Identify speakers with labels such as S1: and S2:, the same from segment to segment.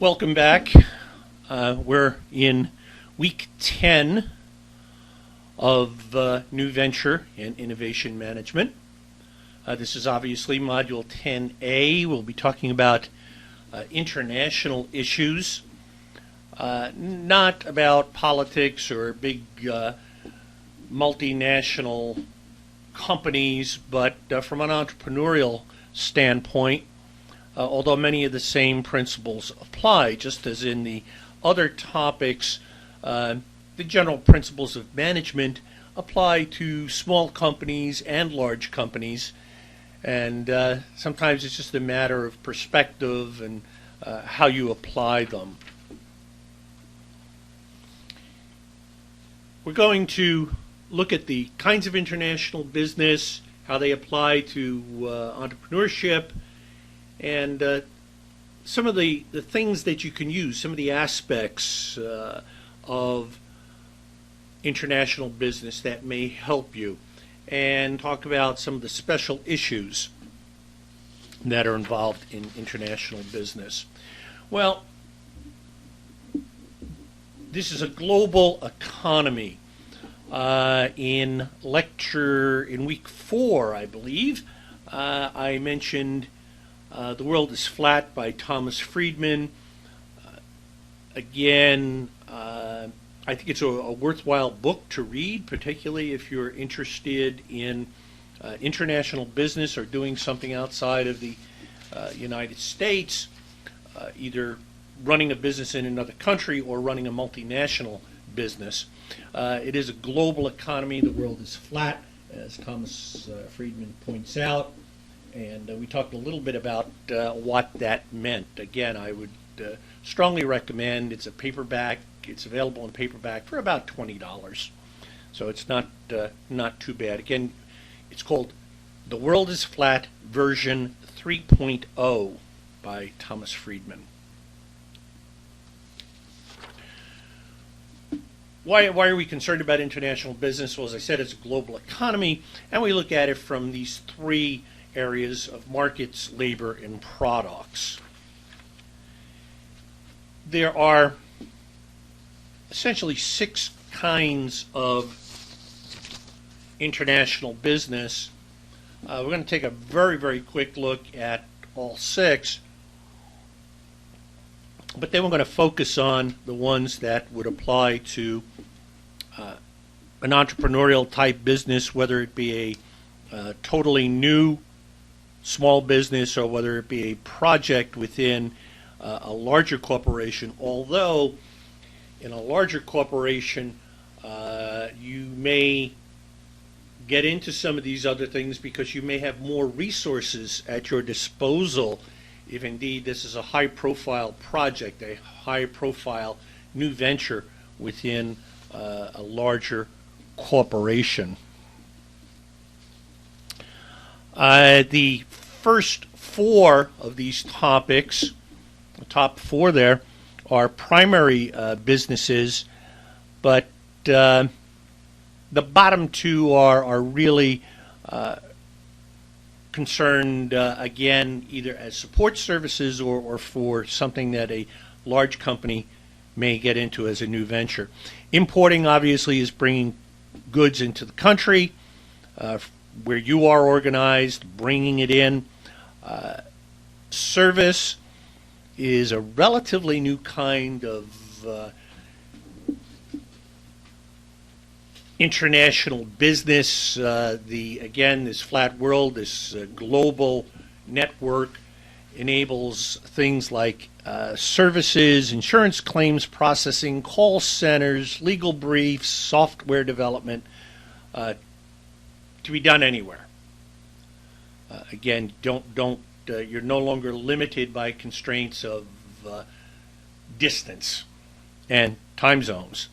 S1: Welcome back. We're in week 10 of New Venture and Innovation Management. This is obviously Module 10A. We'll be talking about international issues, not about politics or big multinational companies, but from an entrepreneurial standpoint. Although many of the same principles apply, just as in the other topics, the general principles of management apply to small companies and large companies, and sometimes it's just a matter of perspective and how you apply them. We're going to look at the kinds of international business, how they apply to entrepreneurship, and some of the things that you can use, some of the aspects of international business that may help you, and talk about some of the special issues that are involved in international business. Well, this is a global economy. In week 4, I believe, I mentioned The World is Flat by Thomas Friedman. Again, I think it's a worthwhile book to read, particularly if you're interested in international business or doing something outside of the United States, either running a business in another country or running a multinational business. It is a global economy. The world is flat, as Thomas Friedman points out. And we talked a little bit about what that meant. Again, I would strongly recommend. It's a paperback. It's available in paperback for about $20. So it's not too bad. Again, it's called The World is Flat version 3.0 by Thomas Friedman. Why are we concerned about international business? Well, as I said, it's a global economy, and we look at it from these three areas of markets, labor, and products. There are essentially 6 kinds of international business. We're going to take a very, very quick look at all 6, but then we're going to focus on the ones that would apply to an entrepreneurial type business, whether it be a totally new small business or whether it be a project within a larger corporation. Although in a larger corporation you may get into some of these other things because you may have more resources at your disposal if indeed this is a high profile project, a high profile new venture within a larger corporation. The first 4 of these topics, the top 4 there, are primary businesses, but the bottom 2 are really concerned, again, either as support services or for something that a large company may get into as a new venture. Importing, obviously, is bringing goods into the country where you are organized, bringing it in. Service is a relatively new kind of international business. This flat world, this global network enables things like services, insurance claims processing, call centers, legal briefs, software development, to be done anywhere. Again, you're no longer limited by constraints of distance and time zones.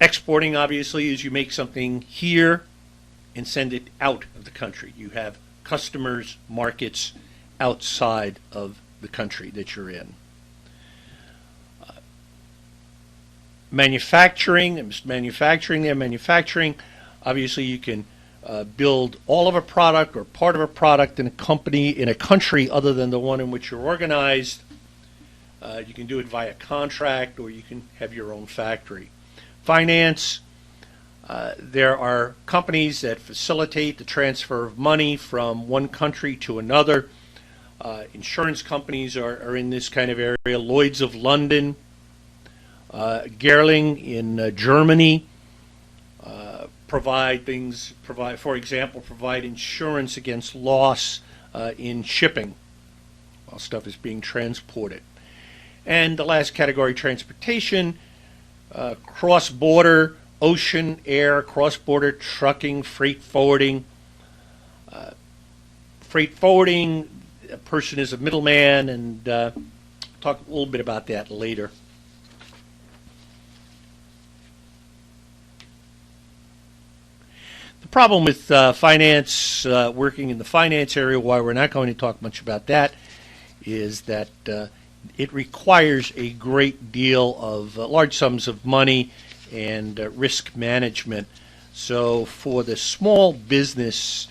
S1: Exporting, obviously, is you make something here and send it out of the country. You have customers, markets outside of the country that you're in. Manufacturing, obviously you can build all of a product or part of a product in a country other than the one in which you're organized. You can do it via contract, or you can have your own factory. Finance, there are companies that facilitate the transfer of money from one country to another. Insurance companies are in this kind of area. Lloyd's of London, Gerling in Germany provide, for example, provide insurance against loss in shipping while stuff is being transported. And the last category, transportation, cross-border, ocean, air, cross-border trucking, freight forwarding. Freight forwarding, a person is a middleman, and talk a little bit about that later. The problem with finance, working in the finance area, why we're not going to talk much about that, is that it requires a great deal of large sums of money and risk management. So for the small business,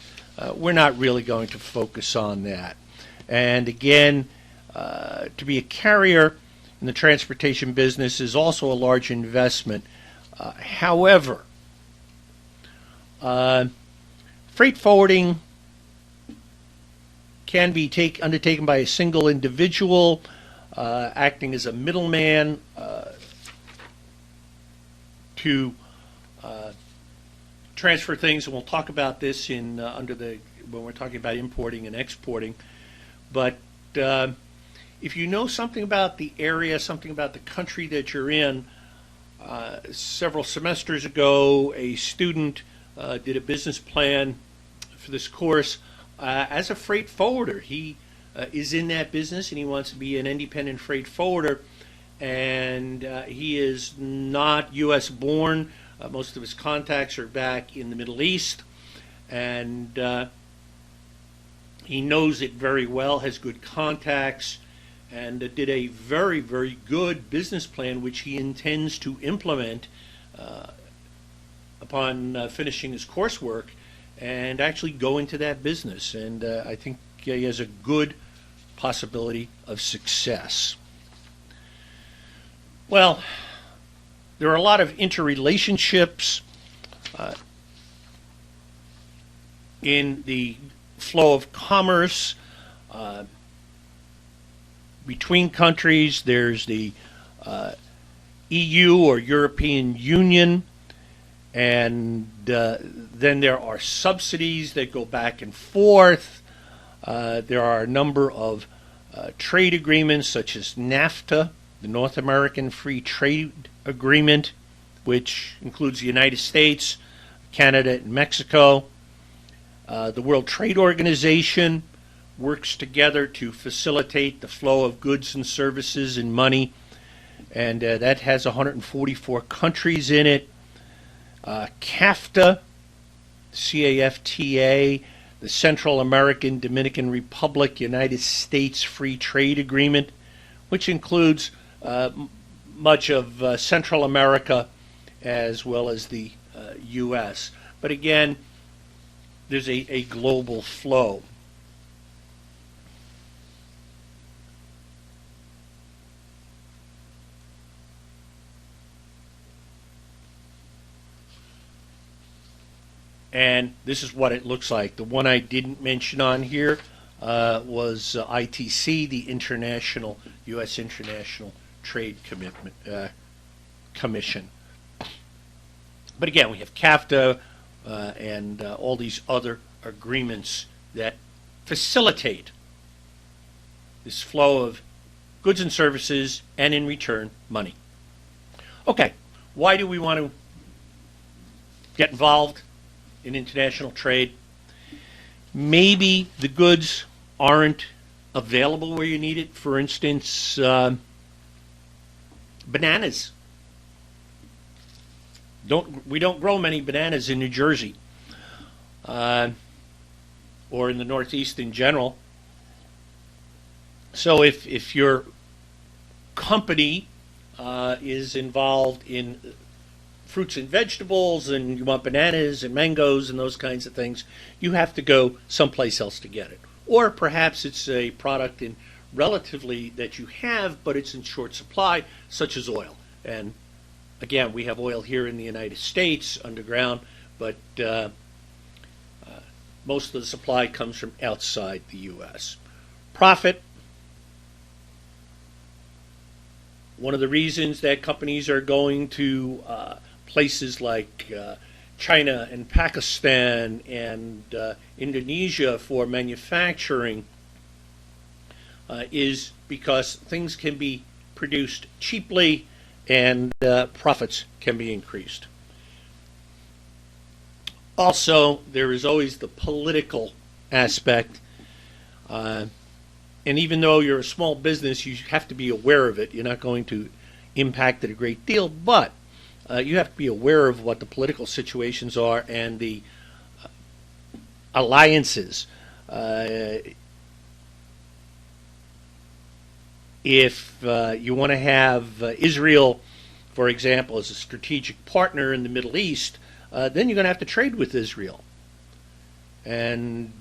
S1: we're not really going to focus on that. And again, to be a carrier in the transportation business is also a large investment. However, freight forwarding can be undertaken by a single individual, acting as a middleman to transfer things, and we'll talk about this in when we're talking about importing and exporting. But if you know something about the area, something about the country that you're in, several semesters ago, a student did a business plan for this course as a freight forwarder. He is in that business, and he wants to be an independent freight forwarder, and he is not U.S. born. Most of his contacts are back in the Middle East, and he knows it very well, has good contacts, and did a very, very good business plan which he intends to implement upon finishing his coursework and actually go into that business. And I think he has a good possibility of success. Well, there are a lot of interrelationships in the flow of commerce between countries. There's the EU or European Union, and then there are subsidies that go back and forth. There are a number of trade agreements such as NAFTA, the North American Free Trade Agreement, which includes the United States, Canada, and Mexico. The World Trade Organization works together to facilitate the flow of goods and services and money, and that has 144 countries in it. CAFTA, CAFTA, the Central American Dominican Republic United States Free Trade Agreement, which includes much of Central America as well as the U.S. But again, there's a global flow. And this is what it looks like. The one I didn't mention on here was ITC, the U.S. International Trade Commission. But again, we have CAFTA and all these other agreements that facilitate this flow of goods and services, and in return, money. Okay, why do we want to get involved in international trade? Maybe the goods aren't available where you need it. For instance, bananas. We don't grow many bananas in New Jersey or in the Northeast in general. So if your company is involved in fruits and vegetables, and you want bananas and mangoes and those kinds of things, you have to go someplace else to get it. Or perhaps it's a product in relatively that you have, but it's in short supply, such as oil. And again, we have oil here in the United States underground, but most of the supply comes from outside the U.S. Profit. One of the reasons that companies are going to places like China and Pakistan and Indonesia for manufacturing is because things can be produced cheaply and profits can be increased. Also, there is always the political aspect. And even though you're a small business, you have to be aware of it. You're not going to impact it a great deal, but you have to be aware of what the political situations are and the alliances. If you want to have Israel, for example, as a strategic partner in the Middle East, then you're going to have to trade with Israel. And,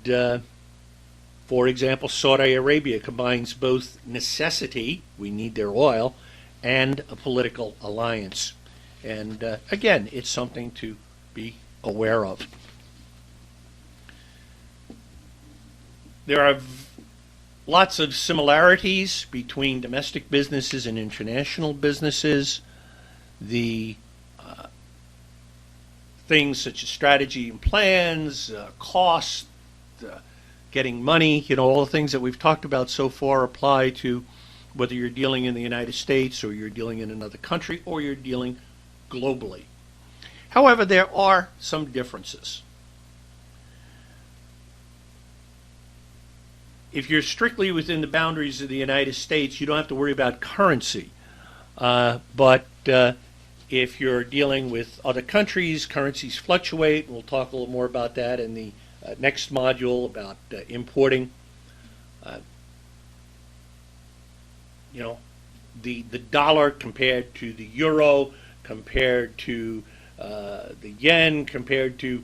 S1: for example, Saudi Arabia combines both necessity, we need their oil, and a political alliance. And, again, it's something to be aware of. There are lots of similarities between domestic businesses and international businesses. The things such as strategy and plans, cost, getting money, all the things that we've talked about so far apply to whether you're dealing in the United States or you're dealing in another country or you're dealing globally. However, there are some differences. If you're strictly within the boundaries of the United States, you don't have to worry about currency. But if you're dealing with other countries, currencies fluctuate. We'll talk a little more about that in the next module about importing. The dollar compared to the euro, compared to the yen, compared to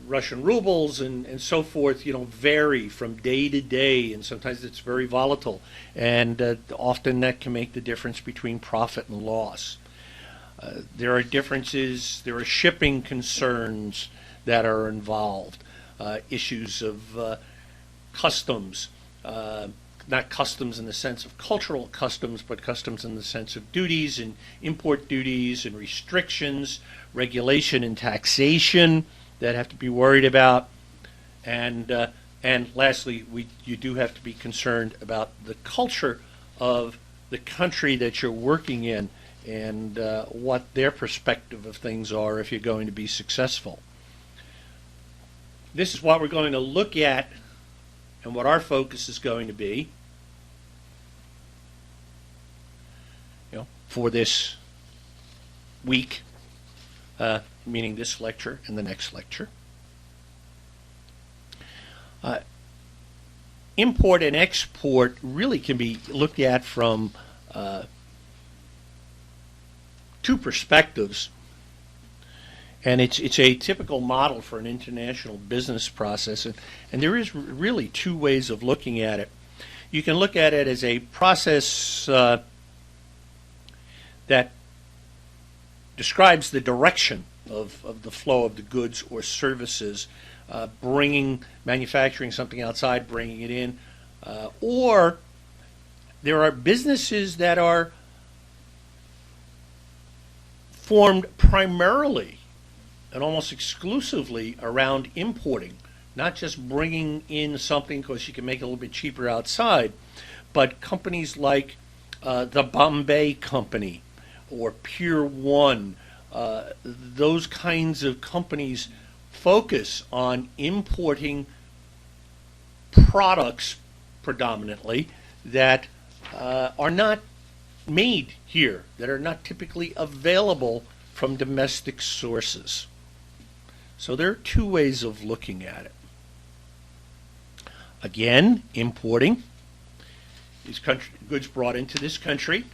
S1: Russian rubles and so forth, vary from day to day, and sometimes it's very volatile, and often that can make the difference between profit and loss. There are differences, there are shipping concerns that are involved, issues of customs, not customs in the sense of cultural customs, but customs in the sense of duties and import duties and restrictions, regulation and taxation that have to be worried about, and lastly, you do have to be concerned about the culture of the country that you're working in and what their perspective of things are if you're going to be successful. This is what we're going to look at and what our focus is going to be, for this week, meaning this lecture and the next lecture. Import and export really can be looked at from two perspectives, and it's a typical model for an international business process, and there is really two ways of looking at it. You can look at it as a process that describes the direction of the flow of the goods or services, manufacturing something outside, bringing it in, or there are businesses that are formed primarily and almost exclusively around importing, not just bringing in something because you can make it a little bit cheaper outside, but companies like the Bombay Company or Pier 1, those kinds of companies focus on importing products predominantly that are not made here, that are not typically available from domestic sources. So there are two ways of looking at it. Again, importing these goods brought into this country.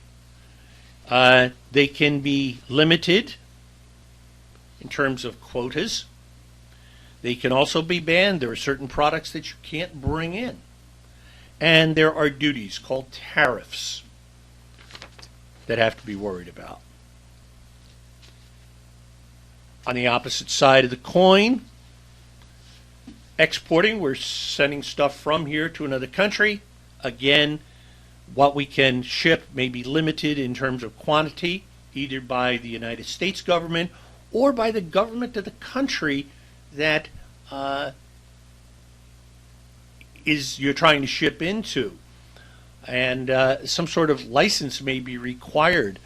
S1: They can be limited in terms of quotas. They can also be banned. There are certain products that you can't bring in. And there are duties called tariffs that have to be worried about. On the opposite side of the coin, exporting, we're sending stuff from here to another country. Again, what we can ship may be limited in terms of quantity, either by the United States government or by the government of the country that you're trying to ship into. And some sort of license may be required.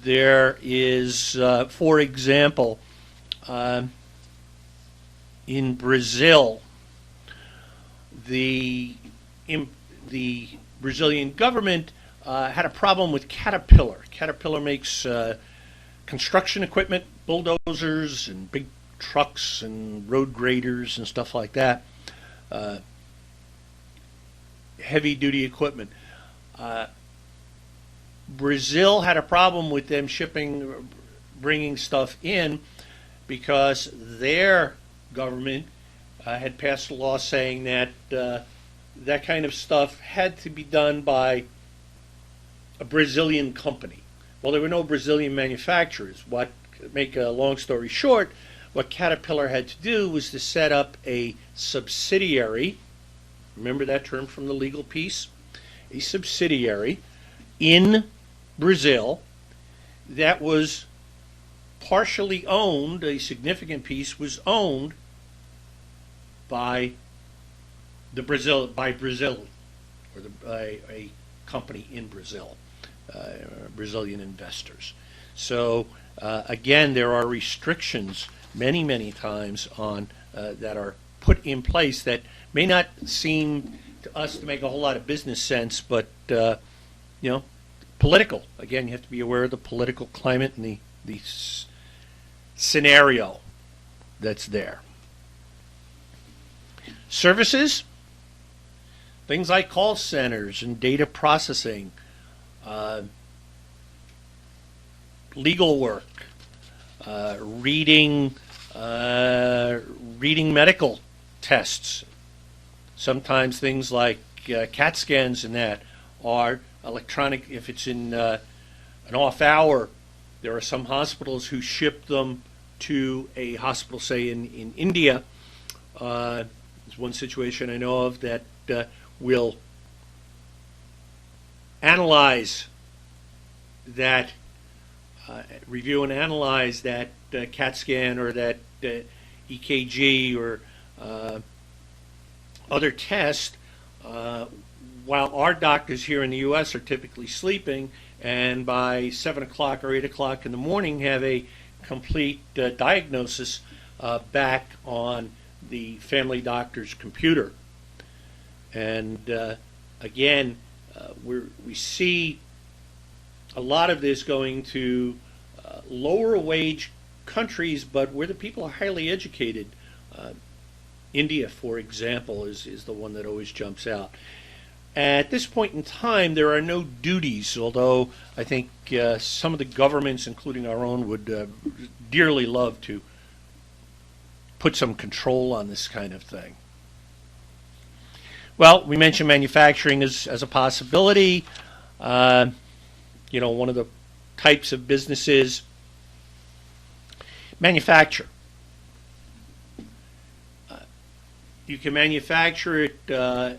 S1: There is, for example, in Brazil, the Brazilian government had a problem with Caterpillar. Caterpillar makes construction equipment, bulldozers and big trucks and road graders and stuff like that. Heavy-duty equipment. Brazil had a problem with them bringing stuff in because their government had passed a law saying that that kind of stuff had to be done by a Brazilian company. Well, there were no Brazilian manufacturers. Make a long story short, what Caterpillar had to do was to set up a subsidiary. Remember that term from the legal piece? A subsidiary in Brazil that was partially owned, a significant piece was owned by Brazil, or by a company in Brazil, Brazilian investors. So again, there are restrictions many times on that are put in place that may not seem to us to make a whole lot of business sense, but political. Again, you have to be aware of the political climate and the scenario that's there. Services, things like call centers and data processing, legal work, reading medical tests. Sometimes things like CAT scans and that are electronic. If it's in an off hour, there are some hospitals who ship them to a hospital, say in India. There's one situation I know of that will analyze that, review and analyze that CAT scan or that EKG or other test while our doctors here in the U.S. are typically sleeping, and by 7 o'clock or 8 o'clock in the morning have a complete diagnosis back on the family doctor's computer. And again, we see a lot of this going to lower wage countries, but where the people are highly educated. India, for example, is the one that always jumps out. At this point in time, there are no duties, although I think some of the governments, including our own, would dearly love to put some control on this kind of thing. Well, we mentioned manufacturing as a possibility. One of the types of businesses, manufacture. You can manufacture it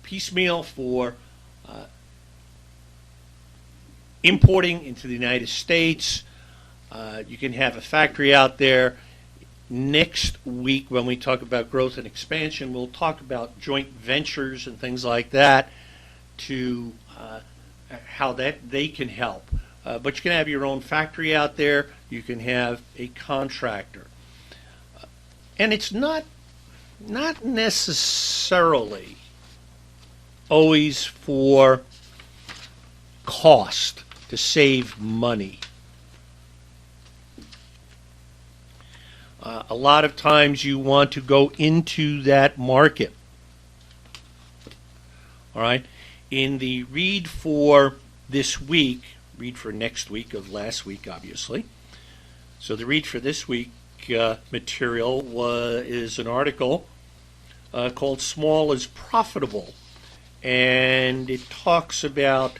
S1: piecemeal for importing into the United States. You can have a factory out there. Next week, when we talk about growth and expansion, we'll talk about joint ventures and things like that to how they can help. But you can have your own factory out there. You can have a contractor. And it's not necessarily always for cost, to save money. A lot of times you want to go into that market. All right? In the read for this week, read for next week of last week, obviously. So the read for this week material is an article called Small is Profitable. And it talks about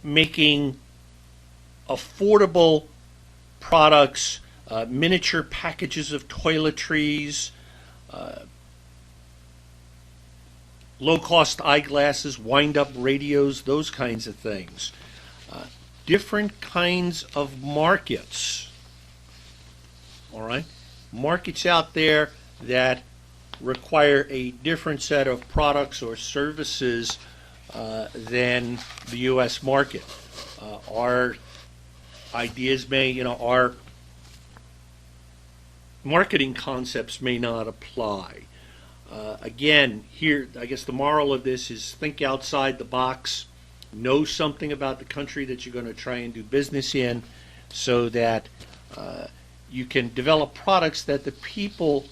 S1: making affordable products, miniature packages of toiletries, low-cost eyeglasses, wind-up radios, those kinds of things. Different kinds of markets, all right? Markets out there that require a different set of products or services than the U.S. market. Our ideas may, our marketing concepts may not apply. Again, here, I guess the moral of this is think outside the box, know something about the country that you're going to try and do business in so that you can develop products that the people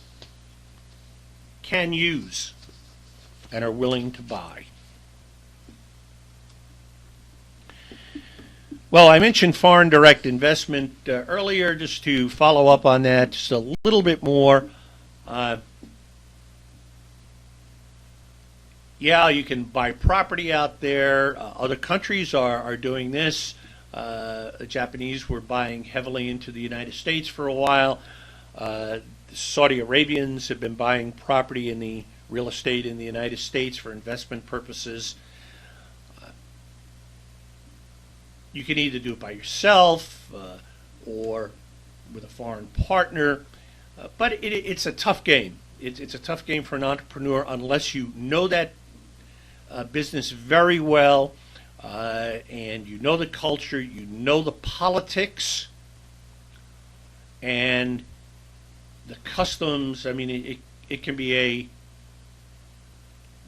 S1: can use and are willing to buy. Well, I mentioned foreign direct investment earlier, just to follow up on that just a little bit more. Yeah, you can buy property out there. Other countries are doing this. The Japanese were buying heavily into the United States for a while. The Saudi Arabians have been buying property in the real estate in the United States for investment purposes. You can either do it by yourself or with a foreign partner, but it's a tough game. It's a tough game for an entrepreneur unless you know that business very well, and you know the culture, you know the politics, and the customs. I mean, it can be a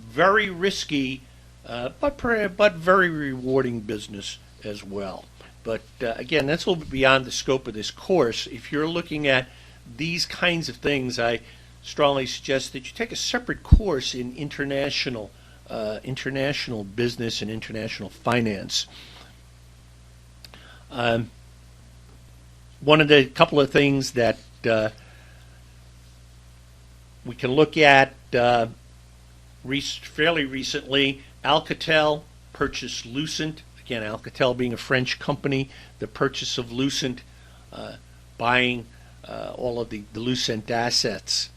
S1: very risky, but very rewarding business as well. But again, that's a little bit beyond the scope of this course. If you're looking at these kinds of things, I strongly suggest that you take a separate course in international business and international finance. One of the couple of things that we can look at fairly recently, Alcatel purchased Lucent. Again, Alcatel being a French company, the purchase of Lucent, buying all of the Lucent assets.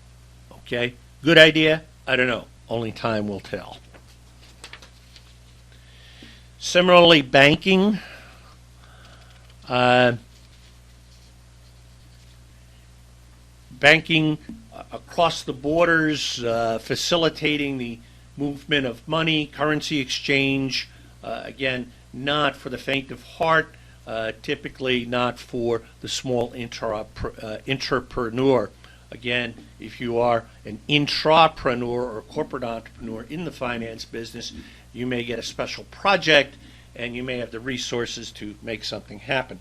S1: Okay, good idea? I don't know. Only time will tell. Similarly, banking. Banking across the borders, facilitating the movement of money, currency exchange. Again, not for the faint of heart, typically not for the small entrepreneur. Again, if you are an intrapreneur or corporate entrepreneur in the finance business, you may get a special project and you may have the resources to make something happen.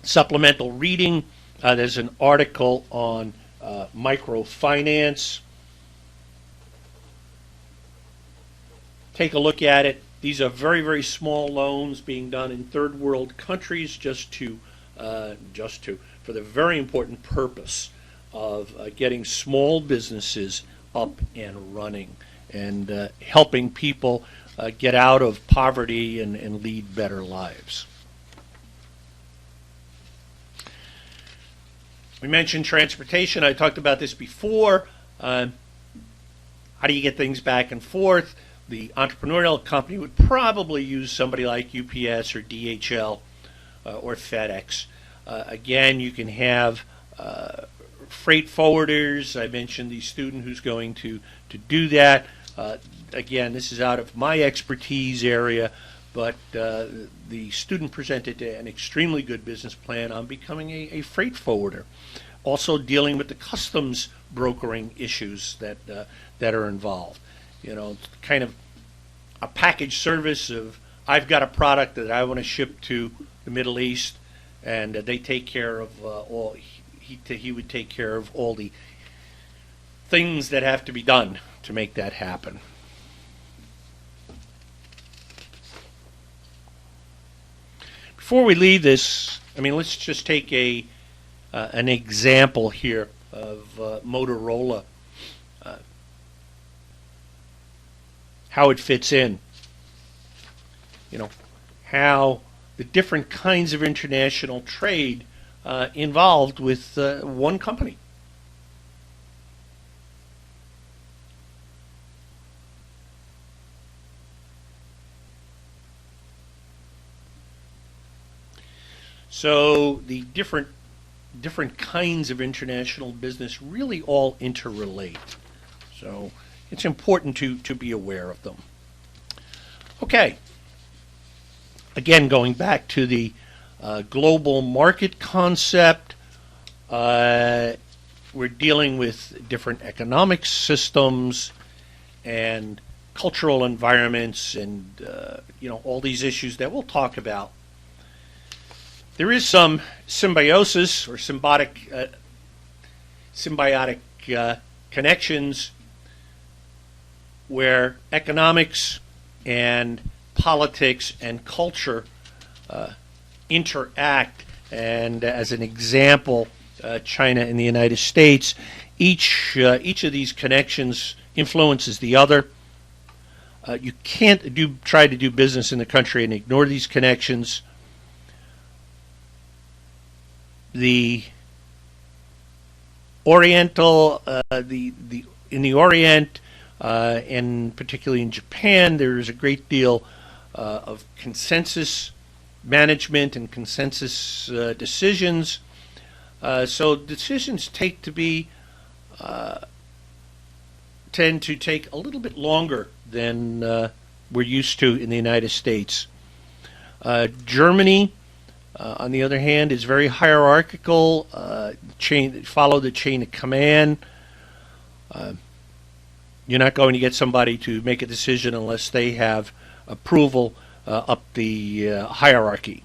S1: Supplemental reading, there's an article on microfinance. Take a look at it. These are very, very small loans being done in third world countries for the very important purpose of getting small businesses up and running and helping people get out of poverty and lead better lives. We mentioned transportation. I talked about this before. How do you get things back and forth? The entrepreneurial company would probably use somebody like UPS or DHL or FedEx. Again, you can have freight forwarders. I mentioned the student who's going to do that. Again, this is out of my expertise area, but the student presented an extremely good business plan on becoming a freight forwarder. Also dealing with the customs brokering issues that are involved. Kind of a package service of I've got a product that I want to ship to the Middle East, and they take care of all. He would take care of all the things that have to be done to make that happen. Before we leave this, let's just take an example here of Motorola, how it fits in, how the different kinds of international trade involved with one company. So the different kinds of international business really all interrelate. So it's important to be aware of them. Okay. Again, going back to the global market concept, we're dealing with different economic systems and cultural environments and all these issues that we'll talk about. There is some symbiosis or symbiotic connections where economics and politics and culture interact. And as an example, China and the United States, each of these connections influences the other. You can't try to do business in the country and ignore these connections. The Oriental, in the Orient, and particularly in Japan, there is a great deal of consensus management and consensus decisions. So decisions tend to take a little bit longer than we're used to in the United States. Germany, on the other hand, is very hierarchical. Follow the chain of command. You're not going to get somebody to make a decision unless they have approval up the hierarchy.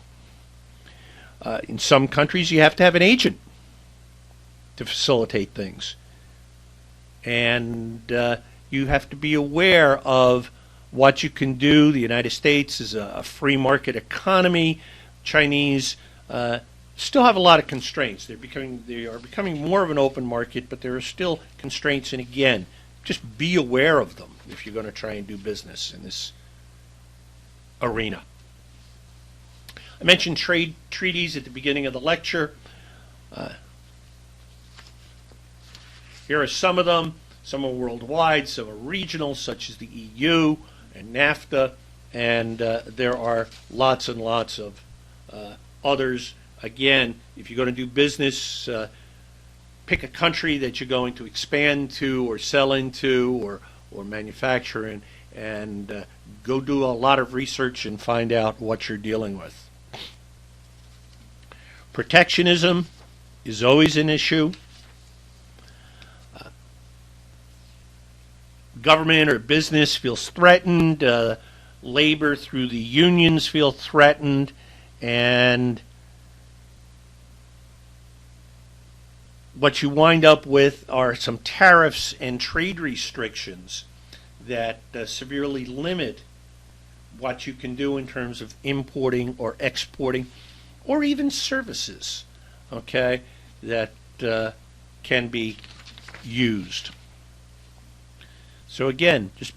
S1: In some countries, you have to have an agent to facilitate things. And you have to be aware of what you can do. The United States is a free market economy. Chinese still have a lot of constraints. They are becoming more of an open market, but there are still constraints. And again, just be aware of them if you're going to try and do business in this arena. I mentioned trade treaties at the beginning of the lecture. Here are some of them. Some are worldwide, some are regional, such as the EU and NAFTA, and there are lots and lots of others. Again, if you're going to do business, pick a country that you're going to expand to or sell into or manufacture in, and go do a lot of research and find out what you're dealing with. Protectionism is always an issue. Government or business feels threatened. Labor through the unions feel threatened. And what you wind up with are some tariffs and trade restrictions that severely limit what you can do in terms of importing or exporting or even services, okay, that can be used. So again, just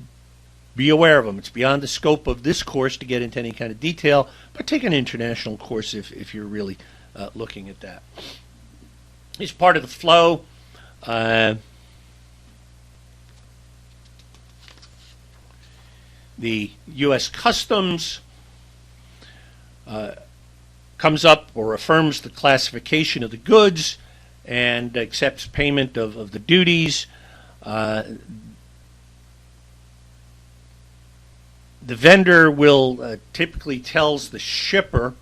S1: be aware of them. It's beyond the scope of this course to get into any kind of detail, but take an international course if you're really looking at that. It's part of the flow. The U.S. Customs comes up or affirms the classification of the goods and accepts payment of the duties. The vendor will typically tells the shipper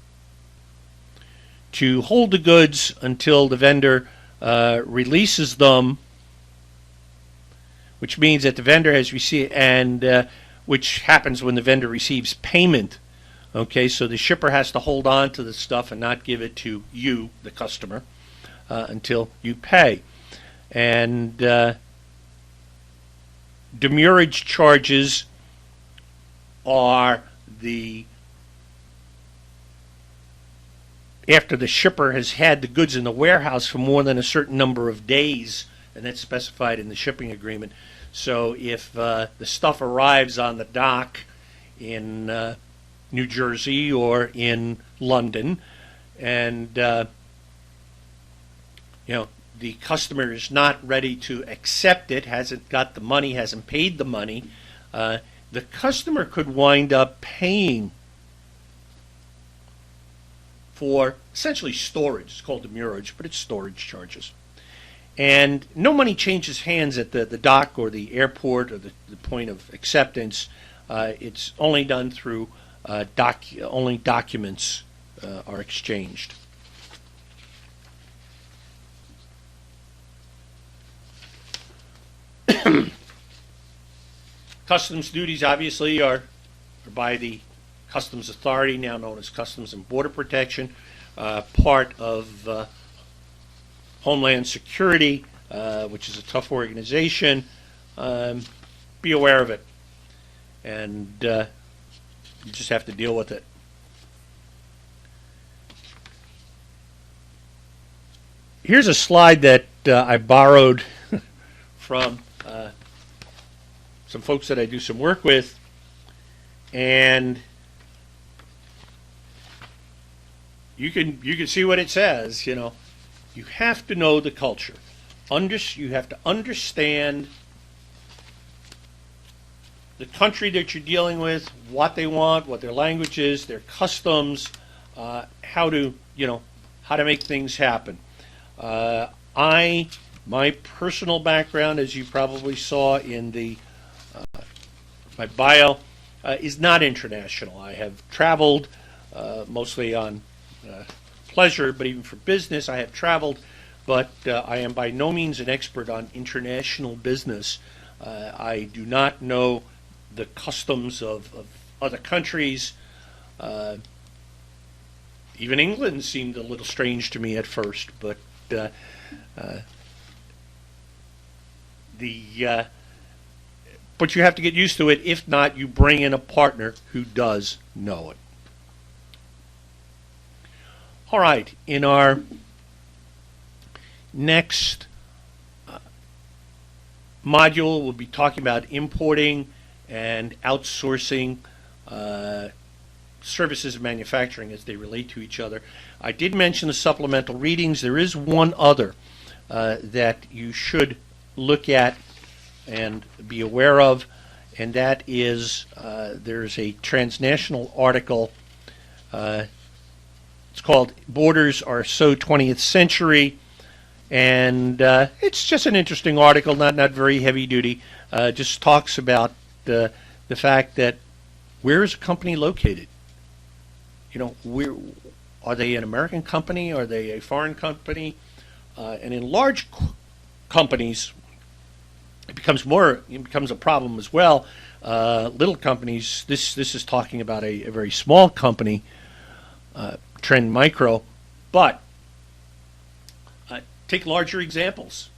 S1: to hold the goods until the vendor releases them, which means that the vendor has received, and which happens when the vendor receives payment. Okay, so the shipper has to hold on to the stuff and not give it to you, the customer, until you pay. And demurrage charges are the after the shipper has had the goods in the warehouse for more than a certain number of days, and that's specified in the shipping agreement. So if the stuff arrives on the dock in New Jersey or in London, and the customer is not ready to accept it, hasn't got the money, hasn't paid the money, the customer could wind up paying for essentially storage. It's called demurrage, but it's storage charges. And no money changes hands at the dock or the airport or the point of acceptance. It's only done through only documents are exchanged. Customs duties obviously are by the Customs Authority, now known as Customs and Border Protection, part of Homeland Security, which is a tough organization. Be aware of it, and you just have to deal with it. Here's a slide that I borrowed from some folks that I do some work with, and you can see what it says. You have to know the culture. You have to understand the country that you're dealing with, what they want, what their language is, their customs, how to make things happen. My personal background, as you probably saw in my bio, is not international. I have traveled mostly on pleasure, but even for business I have traveled, but I am by no means an expert on international business. I do not know the customs of other countries. Even England seemed a little strange to me at first, but but you have to get used to it. If not, you bring in a partner who does know it. All right, in our next module, we'll be talking about importing and outsourcing services of manufacturing as they relate to each other. I did mention the supplemental readings. There is one other that you should look at and be aware of, and that is there's a transnational article. It's called Borders Are So 20th Century, and it's just an interesting article, not very heavy duty. Just talks about the fact that where is a company located? Where are they? An American company? Are they a foreign company? And in large companies, it becomes a problem as well. Little companies, this is talking about a very small company, Trend Micro, but take larger examples.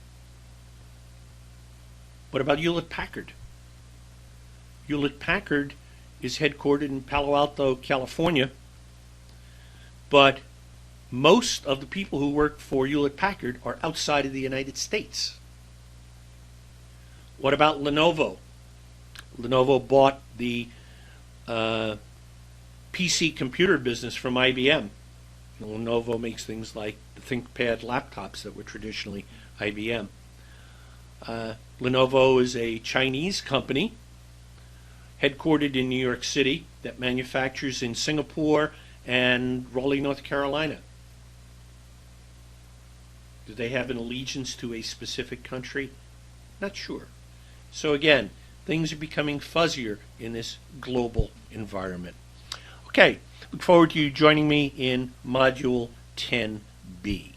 S1: What about Hewlett-Packard? Hewlett-Packard is headquartered in Palo Alto, California, but most of the people who work for Hewlett-Packard are outside of the United States. What about Lenovo? Lenovo bought the PC computer business from IBM. Lenovo makes things like the ThinkPad laptops that were traditionally IBM. Lenovo is a Chinese company headquartered in New York City that manufactures in Singapore and Raleigh, North Carolina. Do they have an allegiance to a specific country? Not sure. So again, things are becoming fuzzier in this global environment. Okay, look forward to you joining me in Module 10B.